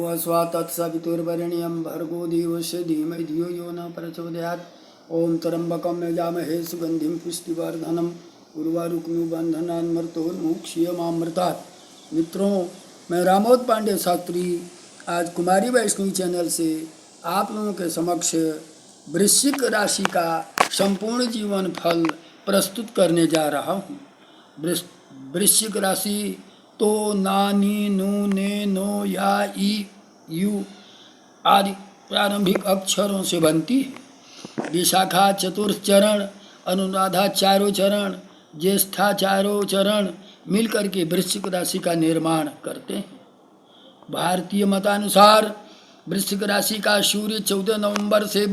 भुवस्वा तत्सवितुर्वरेण्यं भर्गो देवस्य धीमहि धियो यो न प्रचोदयात्। ओम त्र्यंबकं यजामहे सुगंधिं पुष्टिवर्धनम् उर्वारुकमिव बन्धनान् मृत्योर्मुक्षीयमामृतात्। मित्रों, मैं रामोद पांडे शास्त्री आज कुमारी वैष्णवी चैनल से आप लोगों के समक्ष वृश्चिक राशि का संपूर्ण जीवन फल प्रस्तुत करने जा रहा हूँ। वृश्चिक राशि तो ना नी नु ने नो या ई यू आदि प्रारंभिक अक्षरों से बनती है। विशाखा चतुर्थ चरण, अनुराधा चारों चरण, ज्येष्ठा चारों चरण मिलकर के वृश्चिक राशि का निर्माण करते हैं। भारतीय मतानुसार वृश्चिक राशि का सूर्य 14 नवंबर से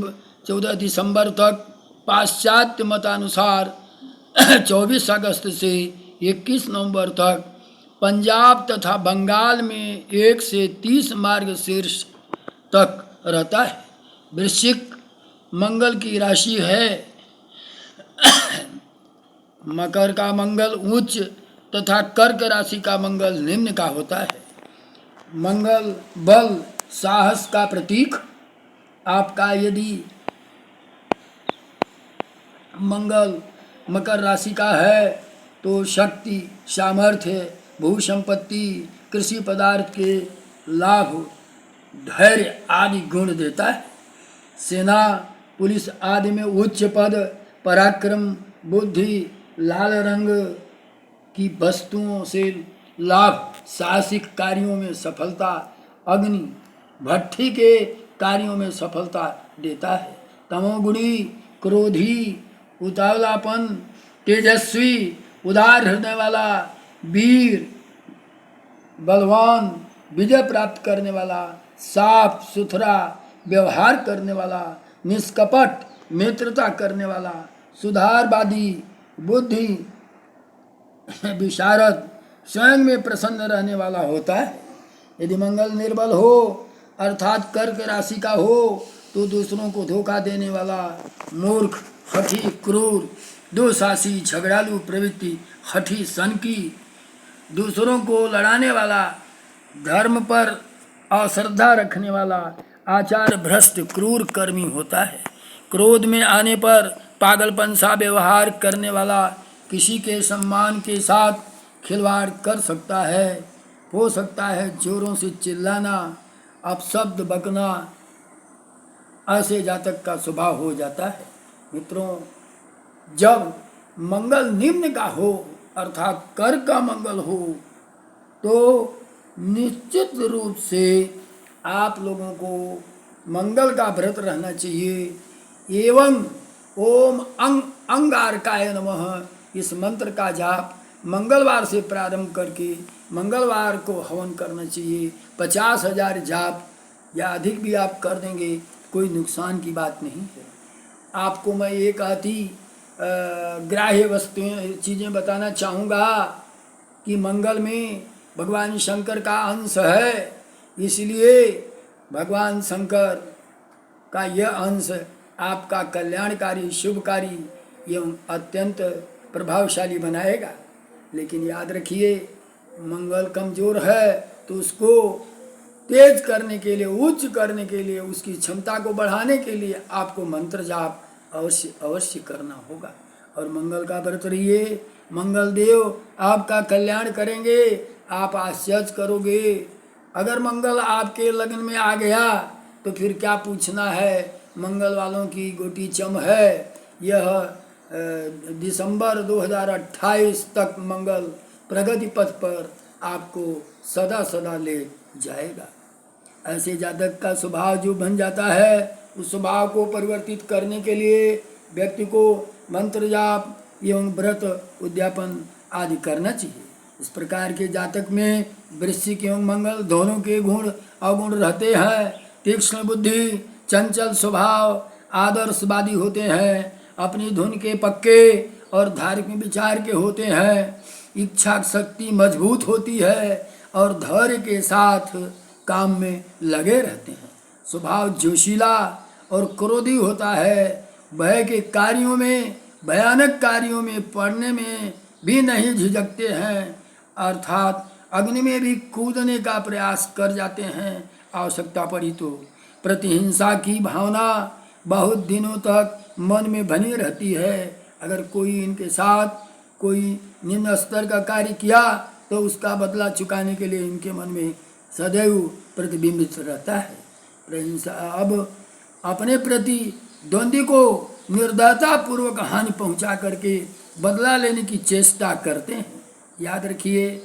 14 दिसंबर तक, पाश्चात्य मतानुसार 24 अगस्त से 21 नवंबर तक, पंजाब तथा बंगाल में 1 से 30 मार्गशीर्ष तक रहता है। वृश्चिक मंगल की राशि है। मकर का मंगल उच्च तथा कर्क राशि का मंगल निम्न का होता है। मंगल बल साहस का प्रतीक। आपका यदि मंगल मकर राशि का है तो शक्ति, सामर्थ्य, भू संपत्ति, कृषि पदार्थ के लाभ, धैर्य आदि गुण देता है। सेना, पुलिस आदि में उच्च पद, पराक्रम, बुद्धि, लाल रंग की वस्तुओं से लाभ, साहसिक कार्यों में सफलता, अग्नि भट्ठी के कार्यों में सफलता देता है। तमोगुणी, क्रोधी, उतावलापन, तेजस्वी, उदार हृदय वाला, वीर, बलवान, विजय प्राप्त करने वाला, साफ सुथरा व्यवहार करने वाला, निष्कपट मित्रता करने वाला, सुधारवादी, बुद्धि विशारद, स्वयं में प्रसन्न रहने वाला होता है। यदि मंगल निर्बल हो अर्थात कर्क राशि का हो तो दूसरों को धोखा देने वाला, मूर्ख, हठी, क्रूर, दुसाहसी, झगड़ालू प्रवृत्ति, हठी, सनकी, दूसरों को लड़ाने वाला, धर्म पर अश्रद्धा रखने वाला, आचार भ्रष्ट, क्रूर कर्मी होता है। क्रोध में आने पर पागलपन सा व्यवहार करने वाला, किसी के सम्मान के साथ खिलवाड़ कर सकता है, हो सकता है जोरों से चिल्लाना, अपशब्द बकना, ऐसे जातक का स्वभाव हो जाता है। मित्रों, जब मंगल निम्न का हो अर्थात कर्क का मंगल हो तो निश्चित रूप से आप लोगों को मंगल का व्रत रहना चाहिए एवं ओम अंगारकाय नमः इस मंत्र का जाप मंगलवार से प्रारंभ करके मंगलवार को हवन करना चाहिए। 50,000 जाप या अधिक भी आप कर देंगे कोई नुकसान की बात नहीं है। आपको मैं एक आधी ग्राह्य वस्तुएं चीज़ें बताना चाहूँगा कि मंगल में भगवान शंकर का अंश है, इसलिए भगवान शंकर का यह अंश आपका कल्याणकारी, शुभकारी एवं अत्यंत प्रभावशाली बनाएगा। लेकिन याद रखिए, मंगल कमज़ोर है तो उसको तेज करने के लिए, उच्च करने के लिए, उसकी क्षमता को बढ़ाने के लिए आपको मंत्र जाप अवश्य करना होगा। और मंगल का व्रत रहिए, मंगल देव आपका कल्याण करेंगे, आप आश्चर्य करोगे। अगर मंगल आपके लगन में आ गया तो फिर क्या पूछना है, मंगल वालों की गोटी चम है। यह दिसंबर 2028 तक मंगल प्रगति पथ पर आपको सदा सदा ले जाएगा। ऐसे जातक का स्वभाव जो बन जाता है, उस स्वभाव को परिवर्तित करने के लिए व्यक्ति को मंत्र जाप एवं व्रत उद्यापन आदि करना चाहिए। इस प्रकार के जातक में वृश्चिक एवं मंगल दोनों के गुण अवगुण रहते हैं। तीक्ष्ण बुद्धि, चंचल स्वभाव, आदर्शवादी होते हैं, अपनी धुन के पक्के और धार्मिक विचार के होते हैं, इच्छा शक्ति मजबूत होती है और धैर्य के साथ काम में लगे रहते हैं। स्वभाव जोशीला और क्रोधी होता है, भय के कार्यों में, भयानक कार्यों में पड़ने में भी नहीं झिझकते हैं, अर्थात अग्नि में भी कूदने का प्रयास कर जाते हैं। आवश्यकता पड़ी तो। प्रतिहिंसा की भावना बहुत दिनों तक मन में बनी रहती है। अगर कोई इनके साथ कोई निम्न स्तर का कार्य किया तो उसका बदला चुकाने के लिए इनके मन में सदैव प्रतिबिंबित रहता है। प्रतिहिंसा अब अपने प्रति द्वंद्वी को निर्दयता पूर्वक हानि पहुंचा करके बदला लेने की चेष्टा करते हैं। याद रखिए,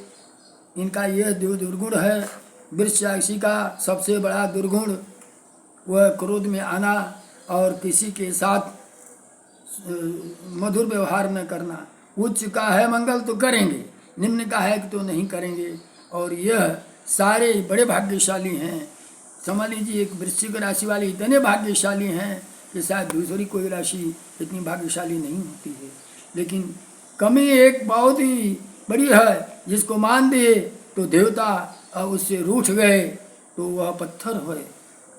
इनका यह दुर्गुण है। वृक्ष राशि का सबसे बड़ा दुर्गुण वह क्रोध में आना और किसी के साथ मधुर व्यवहार न करना। उच्च का है मंगल तो करेंगे, निम्न का है तो नहीं करेंगे। और यह सारे बड़े भाग्यशाली हैं। समझ लीजिए, एक वृश्चिक राशि वाले इतने भाग्यशाली हैं कि शायद दूसरी कोई राशि इतनी भाग्यशाली नहीं होती है। लेकिन कमी एक बहुत ही बड़ी है, जिसको मान दिए तो देवता और उससे रूठ गए तो वह पत्थर हुए।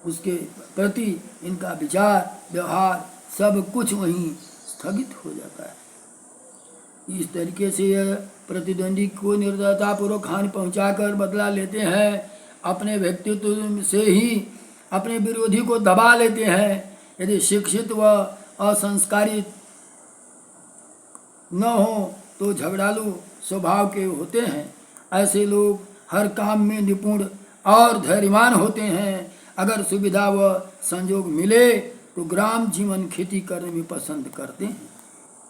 उसके प्रति इनका विचार व्यवहार सब कुछ वहीं स्थगित हो जाता है। इस तरीके से यह प्रतिद्वंदी को निर्दयतापूर्वक हानि पहुंचाकर बदला लेते हैं। अपने व्यक्तित्व से ही अपने विरोधी को दबा लेते हैं। यदि शिक्षित व असंस्कारित न हो तो झगड़ालू स्वभाव के होते हैं। ऐसे लोग हर काम में निपुण और धैर्यवान होते हैं। अगर सुविधा व संयोग मिले तो ग्राम जीवन खेती करने में पसंद करते हैं।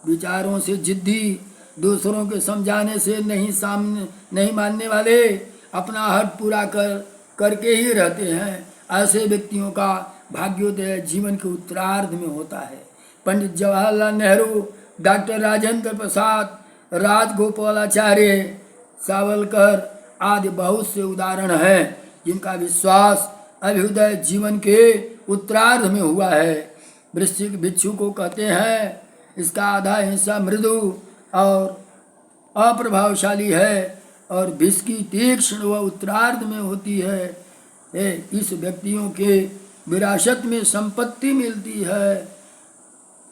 विचारों से जिद्दी, दूसरों के समझाने से नहीं मानने वाले, अपना हक पूरा करके ही रहते हैं। ऐसे व्यक्तियों का भाग्योदय जीवन के उत्तरार्ध में होता है। पंडित जवाहरलाल नेहरू, डॉक्टर राजेंद्र प्रसाद, राजगोपालाचार्य, सावरकर आदि बहुत से उदाहरण हैं जिनका विश्वास अभ्युदय जीवन के उत्तरार्ध में हुआ है। वृश्चिक भिक्षु को कहते हैं, इसका आधा हिस्सा मृदु और अप्रभावशाली है और विष की तीक्ष्ण व उत्तरार्ध में होती है। इस व्यक्तियों के विरासत में संपत्ति मिलती है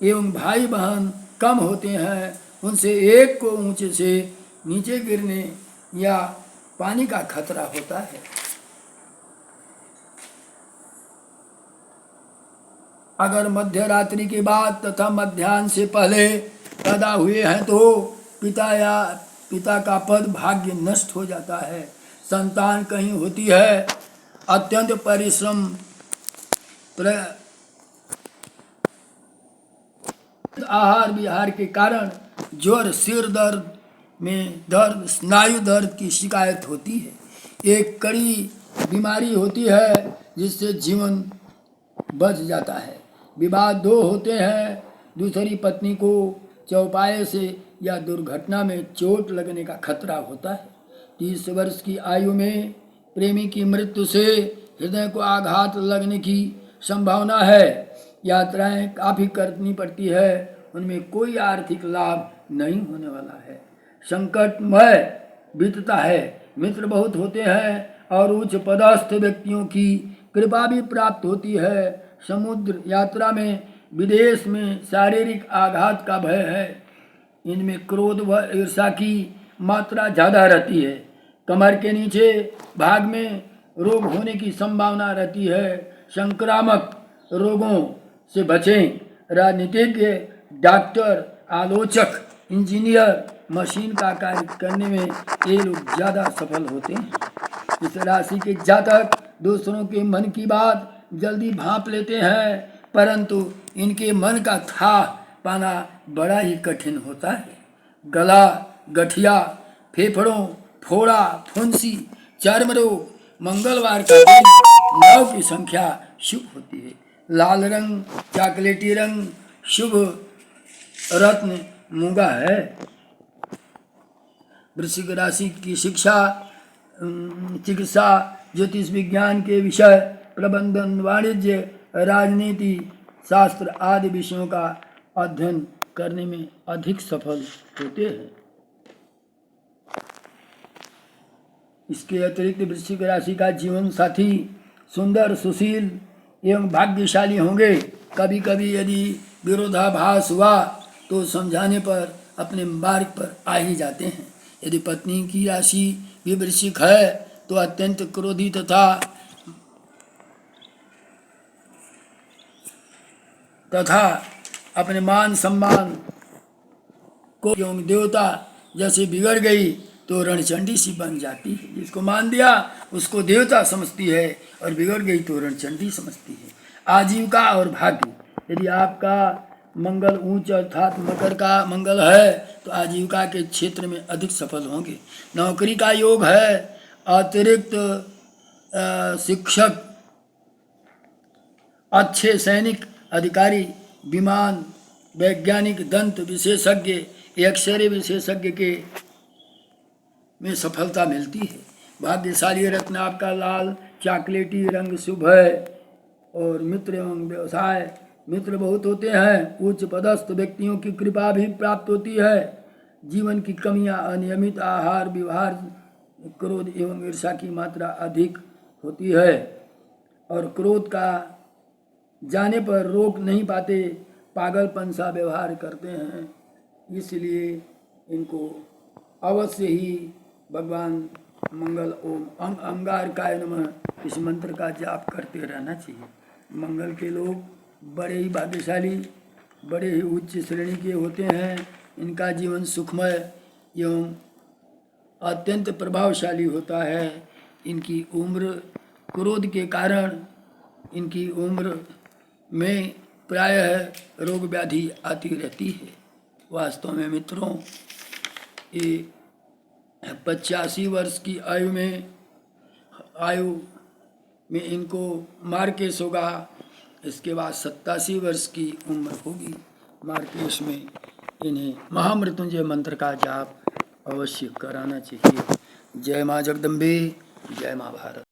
एवं भाई बहन कम होते हैं। उनसे एक को ऊंचे से नीचे गिरने या पानी का खतरा होता है। अगर मध्य रात्रि के बाद तथा मध्याह्न से पहले पैदा हुए हैं तो पिता का पद भाग्य नष्ट हो जाता है। संतान कहीं होती है, अत्यंत परिश्रम आहार विहार के कारण ज्वर, सिर दर्द में दर्द, स्नायु दर्द की शिकायत होती है। एक कड़ी बीमारी होती है जिससे जीवन बच जाता है। विवाह दो होते हैं, दूसरी पत्नी को चौपाए से या दुर्घटना में चोट लगने का खतरा होता है। 30 वर्ष की आयु में प्रेमी की मृत्यु से हृदय को आघात लगने की संभावना है। यात्राएं काफ़ी करनी पड़ती है, उनमें कोई आर्थिक लाभ नहीं होने वाला है। संकटमय बीतता है, मित्र बहुत होते हैं और उच्च पदस्थ व्यक्तियों की कृपा भी प्राप्त होती है। समुद्र यात्रा में, विदेश में शारीरिक आघात का भय है। इनमें क्रोध व ईर्ष्या की मात्रा ज़्यादा रहती है। कमर के नीचे भाग में रोग होने की संभावना रहती है। संक्रामक रोगों से बचें। राजनीतिज्ञ, डॉक्टर, आलोचक, इंजीनियर, मशीन का कार्य करने में ये लोग ज़्यादा सफल होते हैं। इस राशि के जातक दूसरों के मन की बात जल्दी भांप लेते हैं, परंतु इनके मन का था पाना बड़ा ही कठिन होता है। गला, गठिया, फेफड़ों, फोड़ा, फुंसी, चर्म रोग, मंगलवार का दिन, 9 की संख्या शुभ होती है। लाल रंग, चॉकलेटी रंग शुभ रत्न मूंगा है। वृश्चिक राशि की शिक्षा, चिकित्सा, ज्योतिष विज्ञान के विषय, प्रबंधन, वाणिज्य, राजनीति शास्त्र आदि विषयों का अध्ययन करने में अधिक सफल होते हैं। इसके अतिरिक्त वृश्चिक राशि का जीवन साथी सुंदर, सुशील एवं भाग्यशाली होंगे। कभी कभी यदि विरोधाभास हुआ तो समझाने पर अपने मार्ग पर आ ही जाते हैं। यदि पत्नी की राशि भी वृश्चिक है तो अत्यंत क्रोधी तथा तथा अपने मान सम्मान को क्यों देवता जैसे बिगड़ गई तो रणचंडी सी बन जाती है। जिसको मान दिया उसको देवता समझती है और बिगड़ गई तो रणचंडी समझती है। आजीविका और भाग्य, यदि आपका मंगल उच्च अर्थात मकर का मंगल है तो आजीविका के क्षेत्र में अधिक सफल होंगे। नौकरी का योग है, अतिरिक्त शिक्षक, अच्छे सैनिक अधिकारी, विमान वैज्ञानिक, दंत विशेषज्ञ, एक्सरे विशेषज्ञ के में सफलता मिलती है। भाग्यशाली रत्न आपका लाल चॉकलेटी रंग शुभ है। और मित्र एवं व्यवसाय, मित्र बहुत होते हैं। उच्च पदस्थ व्यक्तियों की कृपा भी प्राप्त होती है। जीवन की कमियां, अनियमित आहार व्यवहार, क्रोध एवं ईर्ष्या की मात्रा अधिक होती है और क्रोध का जाने पर रोक नहीं पाते, पागलपन सा व्यवहार करते हैं। इसलिए इनको अवश्य ही भगवान मंगल ओम अंगारकाय नमः इस मंत्र का जाप करते रहना चाहिए। मंगल के लोग बड़े ही भाग्यशाली, बड़े ही उच्च श्रेणी के होते हैं। इनका जीवन सुखमय एवं अत्यंत प्रभावशाली होता है। इनकी उम्र क्रोध के कारण इनकी उम्र में प्रायः रोग व्याधि आती रहती है। वास्तव में मित्रों, ये 85 वर्ष की आयु में इनको मार्केश होगा। इसके बाद 87 वर्ष की उम्र होगी। मार्केश में इन्हें महामृत्युंजय मंत्र का जाप अवश्य कराना चाहिए। जय माँ जगदम्बे, जय माँ भारत।